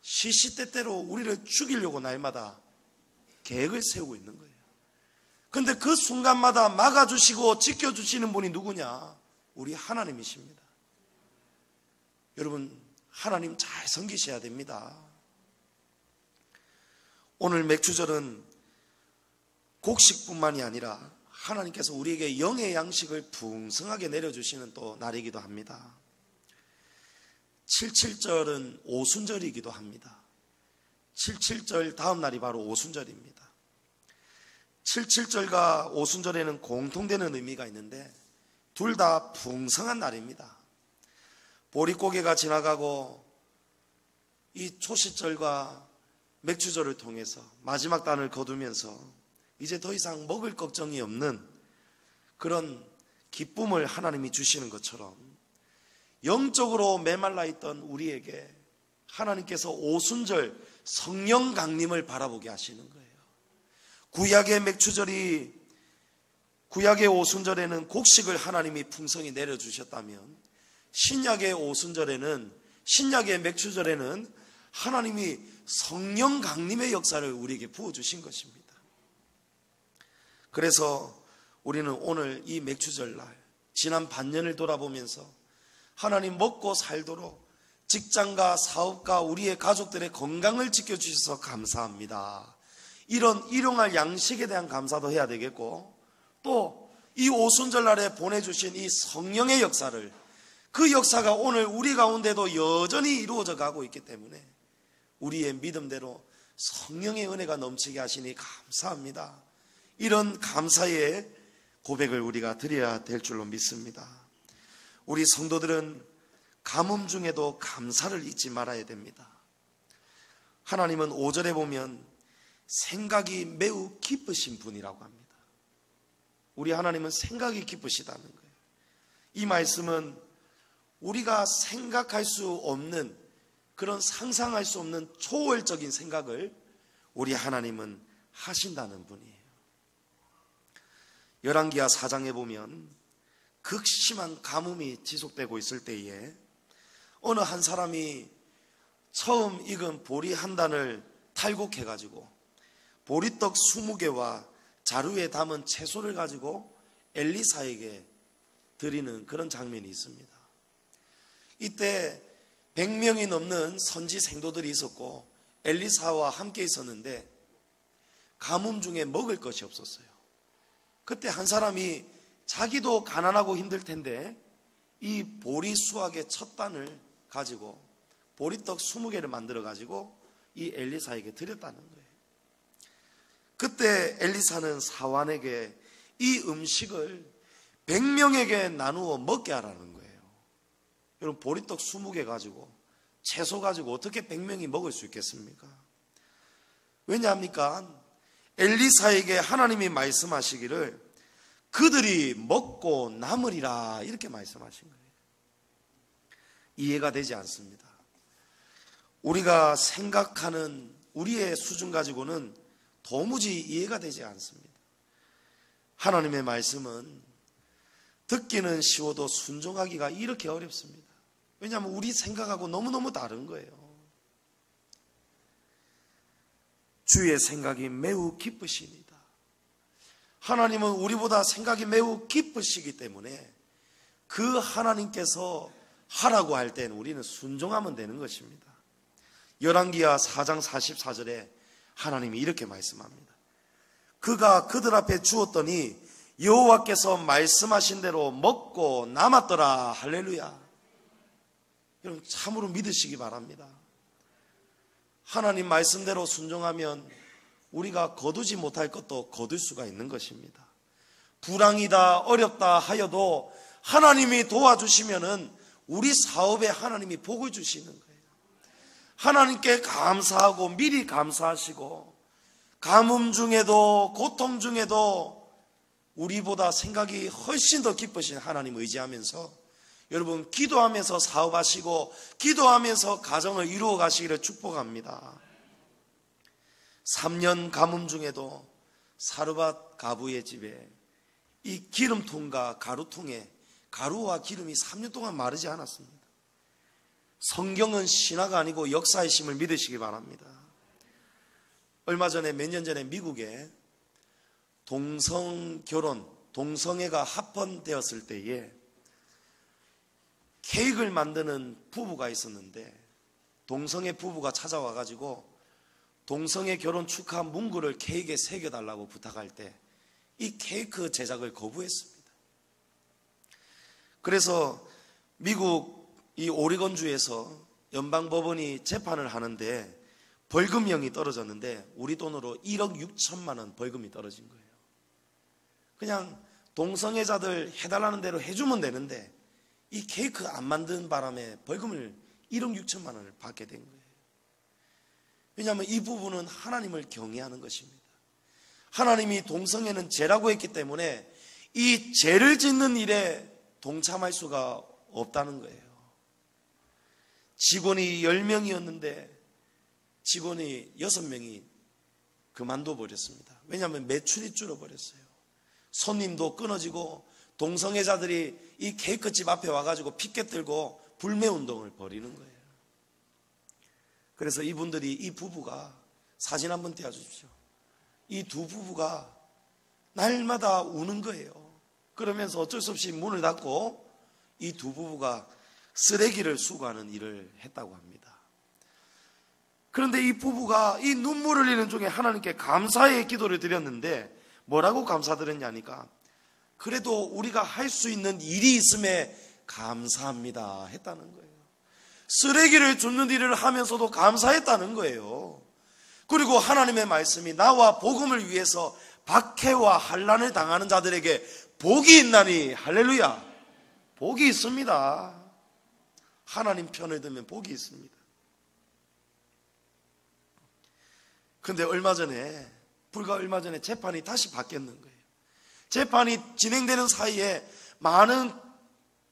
시시때때로 우리를 죽이려고 날마다 계획을 세우고 있는 거예요. 근데 그 순간마다 막아주시고 지켜주시는 분이 누구냐? 우리 하나님이십니다. 여러분, 하나님 잘 섬기셔야 됩니다. 오늘 맥주절은 곡식뿐만이 아니라 하나님께서 우리에게 영의 양식을 풍성하게 내려주시는 또 날이기도 합니다. 77절은 오순절이기도 합니다. 77절 다음 날이 바로 오순절입니다. 77절과 오순절에는 공통되는 의미가 있는데 둘 다 풍성한 날입니다. 보릿고개가 지나가고 이 초시절과 맥주절을 통해서 마지막 단을 거두면서 이제 더 이상 먹을 걱정이 없는 그런 기쁨을 하나님이 주시는 것처럼 영적으로 메말라 있던 우리에게 하나님께서 오순절 성령 강림을 바라보게 하시는 거예요. 구약의 맥주절이, 구약의 오순절에는 곡식을 하나님이 풍성히 내려주셨다면 신약의 오순절에는, 신약의 맥주절에는 하나님이 성령 강림의 역사를 우리에게 부어주신 것입니다. 그래서 우리는 오늘 이 맥주절날 지난 반년을 돌아보면서 하나님 먹고 살도록 직장과 사업과 우리의 가족들의 건강을 지켜주셔서 감사합니다. 이런 일용할 양식에 대한 감사도 해야 되겠고, 또 이 오순절날에 보내주신 이 성령의 역사를, 그 역사가 오늘 우리 가운데도 여전히 이루어져 가고 있기 때문에 우리의 믿음대로 성령의 은혜가 넘치게 하시니 감사합니다. 이런 감사의 고백을 우리가 드려야 될 줄로 믿습니다. 우리 성도들은 가뭄 중에도 감사를 잊지 말아야 됩니다. 하나님은 5절에 보면 생각이 매우 기쁘신 분이라고 합니다. 우리 하나님은 생각이 기쁘시다는 거예요. 이 말씀은 우리가 생각할 수 없는, 그런 상상할 수 없는 초월적인 생각을 우리 하나님은 하신다는 분이에요. 열왕기하 4장에 보면 극심한 가뭄이 지속되고 있을 때에 어느 한 사람이 처음 익은 보리 한 단을 탈곡해가지고 보리떡 20개와 자루에 담은 채소를 가지고 엘리사에게 드리는 그런 장면이 있습니다. 이때 100명이 넘는 선지 생도들이 있었고 엘리사와 함께 있었는데 가뭄 중에 먹을 것이 없었어요. 그때 한 사람이 자기도 가난하고 힘들 텐데 이 보리 수확의 첫 단을 가지고 보리떡 20개를 만들어 가지고 이 엘리사에게 드렸다는 거예요. 그때 엘리사는 사환에게 이 음식을 100명에게 나누어 먹게 하라는 거예요. 여러분, 보리떡 20개 가지고 채소 가지고 어떻게 100명이 먹을 수 있겠습니까? 왜냐합니까? 엘리사에게 하나님이 말씀하시기를 그들이 먹고 남으리라 이렇게 말씀하신 거예요. 이해가 되지 않습니다. 우리가 생각하는 우리의 수준 가지고는 도무지 이해가 되지 않습니다. 하나님의 말씀은 듣기는 쉬워도 순종하기가 이렇게 어렵습니다. 왜냐하면 우리 생각하고 너무너무 다른 거예요. 주의 생각이 매우 기쁘시니다. 하나님은 우리보다 생각이 매우 기쁘시기 때문에 그 하나님께서 하라고 할 때는 우리는 순종하면 되는 것입니다. 열왕기하 4장 44절에 하나님이 이렇게 말씀합니다. 그가 그들 앞에 주었더니 여호와께서 말씀하신 대로 먹고 남았더라. 할렐루야. 여러분, 참으로 믿으시기 바랍니다. 하나님 말씀대로 순종하면 우리가 거두지 못할 것도 거둘 수가 있는 것입니다. 불황이다 어렵다 하여도 하나님이 도와주시면은 우리 사업에 하나님이 복을 주시는 거예요. 하나님께 감사하고 미리 감사하시고 가뭄 중에도 고통 중에도 우리보다 생각이 훨씬 더 기쁘신 하나님 의지하면서 여러분, 기도하면서 사업하시고 기도하면서 가정을 이루어 가시기를 축복합니다. 3년 가뭄 중에도 사르밧 가부의 집에 이 기름통과 가루통에 가루와 기름이 3년 동안 마르지 않았습니다. 성경은 신화가 아니고 역사의 힘을 믿으시기 바랍니다. 얼마 전에, 몇 년 전에 미국에 동성애가 합헌되었을 때에 케이크를 만드는 부부가 있었는데 동성애 부부가 찾아와 가지고 동성애 결혼 축하 문구를 케이크에 새겨달라고 부탁할 때 이 케이크 제작을 거부했습니다. 그래서 미국 이 오리건주에서 연방법원이 재판을 하는데 벌금형이 떨어졌는데 우리 돈으로 1억 6천만 원 벌금이 떨어진 거예요. 그냥 동성애자들 해달라는 대로 해주면 되는데 이 케이크 안 만든 바람에 벌금을 1억 6천만 원을 받게 된 거예요. 왜냐하면 이 부분은 하나님을 경외하는 것입니다. 하나님이 동성애는 죄라고 했기 때문에 이 죄를 짓는 일에 동참할 수가 없다는 거예요. 직원이 10명이었는데 직원이 6명이 그만둬 버렸습니다. 왜냐하면 매출이 줄어버렸어요. 손님도 끊어지고 동성애자들이 이 케이크집 앞에 와가지고 피켓 들고 불매운동을 벌이는 거예요. 그래서 이분들이, 이 부부가, 사진 한번 띄워주십시오. 이 두 부부가 날마다 우는 거예요. 그러면서 어쩔 수 없이 문을 닫고 이 두 부부가 쓰레기를 수거하는 일을 했다고 합니다. 그런데 이 부부가 이 눈물 흘리는 중에 하나님께 감사의 기도를 드렸는데 뭐라고 감사드렸냐니까, 그래도 우리가 할 수 있는 일이 있음에 감사합니다 했다는 거예요. 쓰레기를 줍는 일을 하면서도 감사했다는 거예요. 그리고 하나님의 말씀이 나와 복음을 위해서 박해와 환난을 당하는 자들에게 복이 있나니, 할렐루야, 복이 있습니다. 하나님 편을 들면 복이 있습니다. 그런데 불과 얼마 전에 재판이 다시 바뀌었는 거예요. 재판이 진행되는 사이에 많은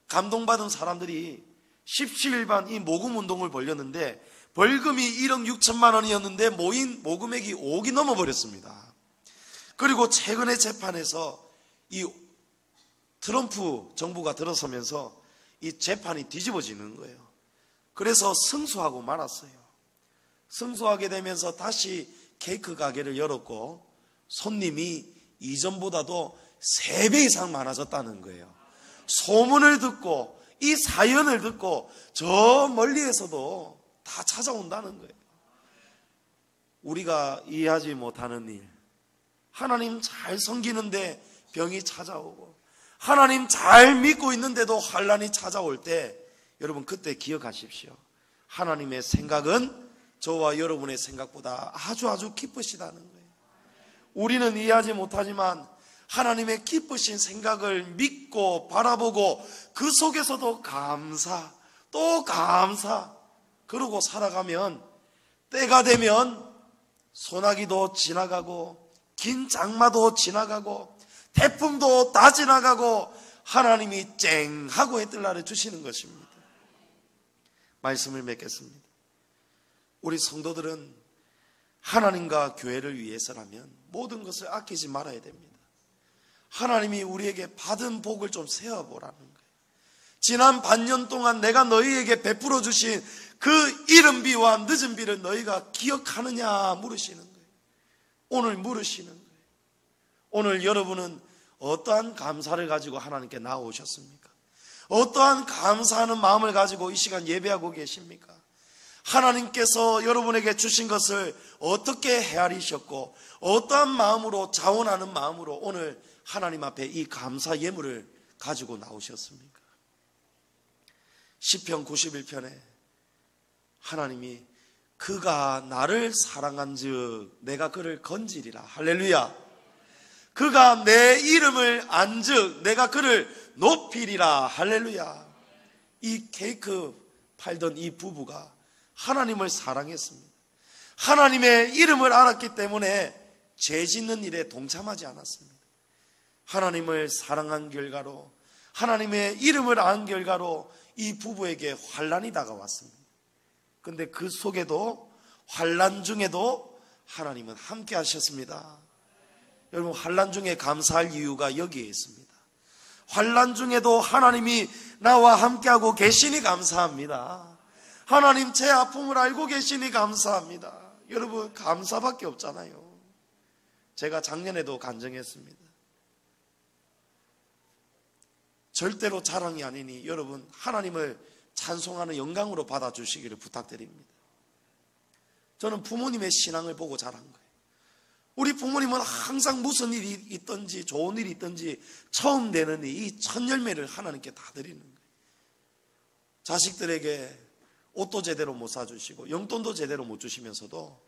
감동받은 사람들이 십시일반 이 모금 운동을 벌였는데 벌금이 1억 6천만 원이었는데 모인 모금액이 5억이 넘어버렸습니다. 그리고 최근의 재판에서 이 트럼프 정부가 들어서면서 이 재판이 뒤집어지는 거예요. 그래서 승소하고 말았어요. 승소하게 되면서 다시 케이크 가게를 열었고 손님이 이전보다도 3배 이상 많아졌다는 거예요. 소문을 듣고 이 사연을 듣고 저 멀리에서도 다 찾아온다는 거예요. 우리가 이해하지 못하는 일, 하나님 잘 섬기는데 병이 찾아오고, 하나님 잘 믿고 있는데도 환난이 찾아올 때, 여러분 그때 기억하십시오. 하나님의 생각은 저와 여러분의 생각보다 아주 기쁘시다는 거예요. 우리는 이해하지 못하지만 하나님의 기쁘신 생각을 믿고 바라보고 그 속에서도 감사, 또 감사, 그러고 살아가면 때가 되면 소나기도 지나가고 긴 장마도 지나가고 태풍도 다 지나가고 하나님이 쨍 하고 해뜰 날을 주시는 것입니다. 말씀을 맺겠습니다. 우리 성도들은 하나님과 교회를 위해서라면 모든 것을 아끼지 말아야 됩니다. 하나님이 우리에게 받은 복을 좀 세어보라는 거예요. 지난 반년 동안 내가 너희에게 베풀어 주신 그 이른 비와 늦은 비를 너희가 기억하느냐 물으시는 거예요. 오늘 물으시는 거예요. 오늘 여러분은 어떠한 감사를 가지고 하나님께 나오셨습니까? 어떠한 감사하는 마음을 가지고 이 시간 예배하고 계십니까? 하나님께서 여러분에게 주신 것을 어떻게 헤아리셨고 어떠한 마음으로, 자원하는 마음으로 오늘 하나님 앞에 이 감사 예물을 가지고 나오셨습니까? 시편 91편에 하나님이 그가 나를 사랑한즉 내가 그를 건지리라. 할렐루야. 그가 내 이름을 안즉 내가 그를 높이리라. 할렐루야. 이 케이크 팔던 이 부부가 하나님을 사랑했습니다. 하나님의 이름을 알았기 때문에 죄 짓는 일에 동참하지 않았습니다. 하나님을 사랑한 결과로, 하나님의 이름을 안 결과로 이 부부에게 환난이 다가왔습니다. 그런데 그 속에도, 환난 중에도 하나님은 함께 하셨습니다. 여러분, 환난 중에 감사할 이유가 여기에 있습니다. 환난 중에도 하나님이 나와 함께하고 계시니 감사합니다. 하나님 제 아픔을 알고 계시니 감사합니다. 여러분, 감사밖에 없잖아요. 제가 작년에도 간증했습니다. 절대로 자랑이 아니니 여러분, 하나님을 찬송하는 영광으로 받아주시기를 부탁드립니다. 저는 부모님의 신앙을 보고 자란 거예요. 우리 부모님은 항상 무슨 일이 있든지 좋은 일이 있든지 처음 내는 이 첫 열매를 하나님께 다 드리는 거예요. 자식들에게 옷도 제대로 못 사주시고 용돈도 제대로 못 주시면서도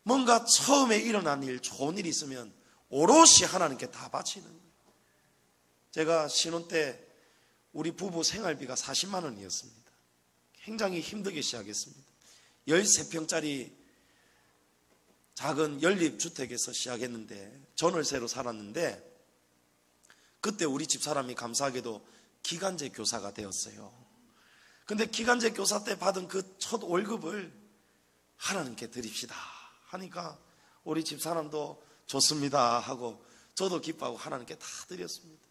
뭔가 처음에 일어난 일, 좋은 일이 있으면 오롯이 하나님께 다 바치는 거예요. 제가 신혼 때 우리 부부 생활비가 40만 원이었습니다. 굉장히 힘들게 시작했습니다. 13평짜리 작은 연립주택에서 시작했는데 전월세로 살았는데 그때 우리 집사람이 감사하게도 기간제 교사가 되었어요. 근데 기간제 교사 때 받은 그 첫 월급을 하나님께 드립시다 하니까 우리 집사람도 좋습니다 하고 저도 기뻐하고 하나님께 다 드렸습니다.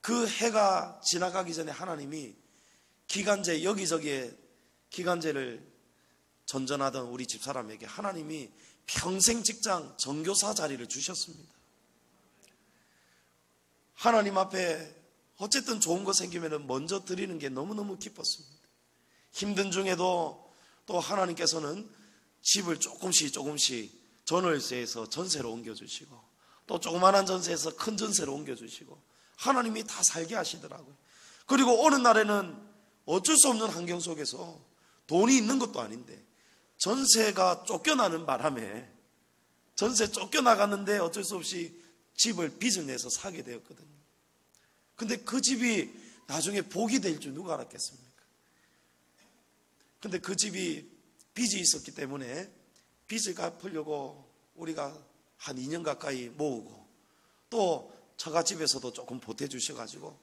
그 해가 지나가기 전에 하나님이 기간제, 여기저기에 기간제를 전전하던 우리 집사람에게 하나님이 평생 직장 정교사 자리를 주셨습니다. 하나님 앞에 어쨌든 좋은 거 생기면 먼저 드리는 게 너무너무 기뻤습니다. 힘든 중에도 또 하나님께서는 집을 조금씩 전월세에서 전세로 옮겨주시고 또 조그만한 전세에서 큰 전세로 옮겨주시고 하나님이 다 살게 하시더라고요. 그리고 어느 날에는 어쩔 수 없는 환경 속에서 돈이 있는 것도 아닌데 전세가 쫓겨나는 바람에 전세 쫓겨나갔는데 어쩔 수 없이 집을 빚을 내서 사게 되었거든요. 근데 그 집이 나중에 복이 될 줄 누가 알았겠습니까? 근데 그 집이 빚이 있었기 때문에 빚을 갚으려고 우리가 한 2년 가까이 모으고 또 처갓집에서도 조금 보태주셔가지고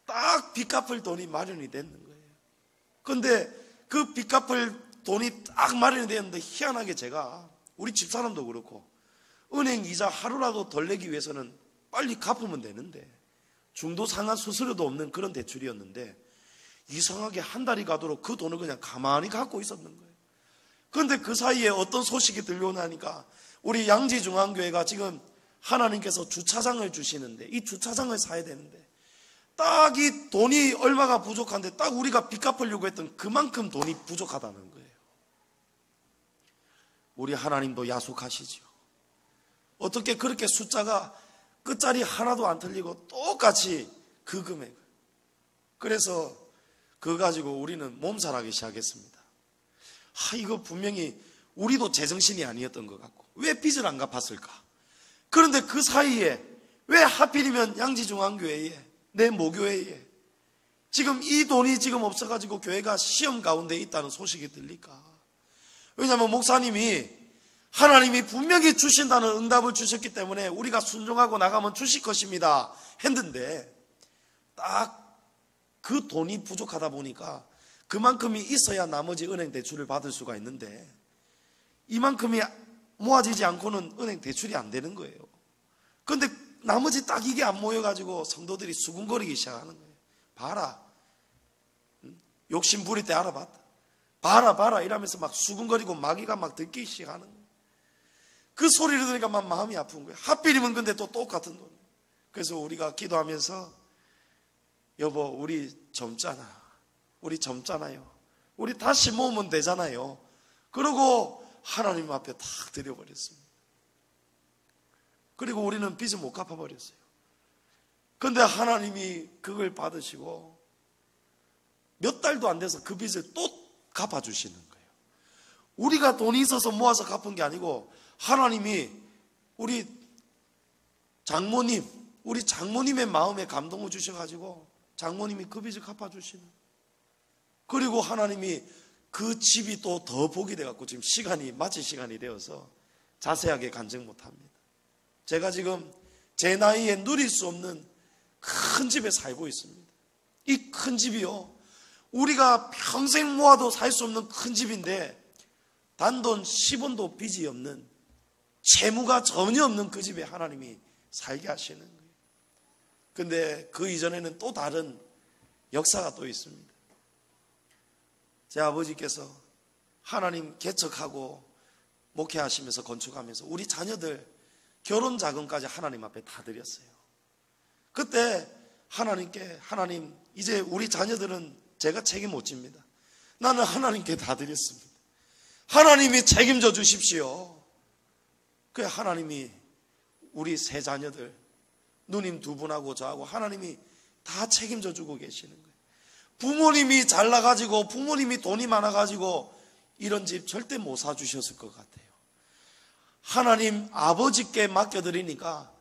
딱 빚 갚을 돈이 마련이 됐는 거예요. 근데 그 빚 갚을 돈이 딱 마련이 됐는데 희한하게 제가 우리 집사람도 그렇고 은행 이자 하루라도 덜 내기 위해서는 빨리 갚으면 되는데 중도 상한 수수료도 없는 그런 대출이었는데 이상하게 한 달이 가도록 그 돈을 그냥 가만히 갖고 있었는 거예요. 그런데 그 사이에 어떤 소식이 들려오나니까 우리 양지중앙교회가 지금 하나님께서 주차장을 주시는데 이 주차장을 사야 되는데 딱 이 돈이 얼마가 부족한데 딱 우리가 빚 갚으려고 했던 그만큼 돈이 부족하다는 거예요. 우리 하나님도 야속하시죠. 어떻게 그렇게 숫자가 끝자리 하나도 안 틀리고 똑같이 그 금액. 그래서 그거 가지고 우리는 몸살하기 시작했습니다. 이거 분명히 우리도 제정신이 아니었던 것 같고 왜 빚을 안 갚았을까? 그런데 그 사이에 왜 하필이면 양지중앙교회에, 내 모교회에 지금 이 돈이 지금 없어가지고 교회가 시험 가운데 있다는 소식이 들릴까? 왜냐하면 목사님이 하나님이 분명히 주신다는 응답을 주셨기 때문에 우리가 순종하고 나가면 주실 것입니다 했는데 딱 그 돈이 부족하다 보니까 그만큼이 있어야 나머지 은행 대출을 받을 수가 있는데 이만큼이 모아지지 않고는 은행 대출이 안 되는 거예요. 그런데 나머지 딱 이게 안 모여가지고 성도들이 수군거리기 시작하는 거예요. 봐라, 욕심 부릴 때 알아봤다. 봐라 이러면서 막 수군거리고 마귀가 막 듣기 시작하는 거예요. 그 소리를 들으니까 막 마음이 아픈 거예요. 하필이면 근데 또 똑같은 돈. 그래서 우리가 기도하면서 여보, 우리 젊잖아요. 우리 다시 모으면 되잖아요. 그러고 하나님 앞에 탁 드려버렸습니다. 그리고 우리는 빚을 못 갚아버렸어요. 그런데 하나님이 그걸 받으시고 몇 달도 안 돼서 그 빚을 또 갚아주시는 거예요. 우리가 돈이 있어서 모아서 갚은 게 아니고 하나님이 우리 장모님의 마음에 감동을 주셔가지고 장모님이 그 빚을 갚아주시는. 그리고 하나님이 그 집이 또 더 복이 돼갖고 지금 마칠 시간이 되어서 자세하게 간증 못합니다. 제가 지금 제 나이에 누릴 수 없는 큰 집에 살고 있습니다. 이 큰 집이요, 우리가 평생 모아도 살 수 없는 큰 집인데 단돈 10원도 빚이 없는, 채무가 전혀 없는 그 집에 하나님이 살게 하시는 거예요. 근데 그 이전에는 또 다른 역사가 또 있습니다. 제 아버지께서 하나님 개척하고 목회하시면서 건축하면서 우리 자녀들 결혼 자금까지 하나님 앞에 다 드렸어요. 그때 하나님께, 하나님, 이제 우리 자녀들은 제가 책임 못 집니다. 나는 하나님께 다 드렸습니다. 하나님이 책임져 주십시오. 그래, 하나님이 우리 세 자녀들, 누님 두 분하고 저하고 하나님이 다 책임져 주고 계시는 거예요. 부모님이 잘나가지고, 부모님이 돈이 많아가지고 이런 집 절대 못 사주셨을 것 같아요. 하나님 아버지께 맡겨드리니까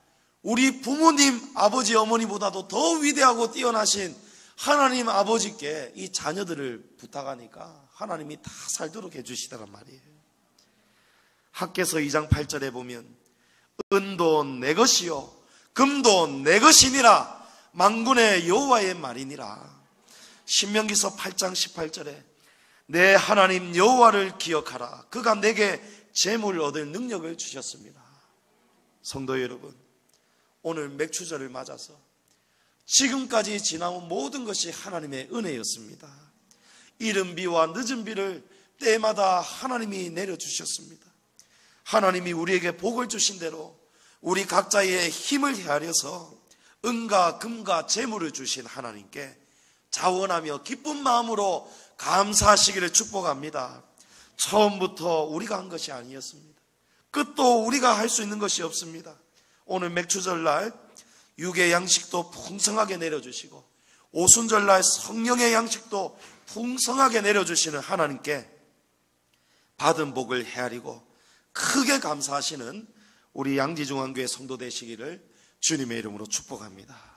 우리 부모님, 아버지, 어머니보다도 더 위대하고 뛰어나신 하나님 아버지께 이 자녀들을 부탁하니까 하나님이 다 살도록 해주시더란 말이에요. 학개서 2장 8절에 보면 은도 내 것이요 금도 내 것이니라 만군의 여호와의 말이니라. 신명기서 8장 18절에 내 하나님 여호와를 기억하라. 그가 내게 재물을 얻을 능력을 주셨습니다. 성도 여러분, 오늘 맥추절을 맞아서 지금까지 지나온 모든 것이 하나님의 은혜였습니다. 이른 비와 늦은 비를 때마다 하나님이 내려주셨습니다. 하나님이 우리에게 복을 주신 대로 우리 각자의 힘을 헤아려서 은과 금과 재물을 주신 하나님께 자원하며 기쁜 마음으로 감사하시기를 축복합니다. 처음부터 우리가 한 것이 아니었습니다. 끝도 우리가 할 수 있는 것이 없습니다. 오늘 맥추절날 육의 양식도 풍성하게 내려주시고 오순절날 성령의 양식도 풍성하게 내려주시는 하나님께 받은 복을 헤아리고 크게 감사하시는 우리 양지중앙교회 성도 되시기를 주님의 이름으로 축복합니다.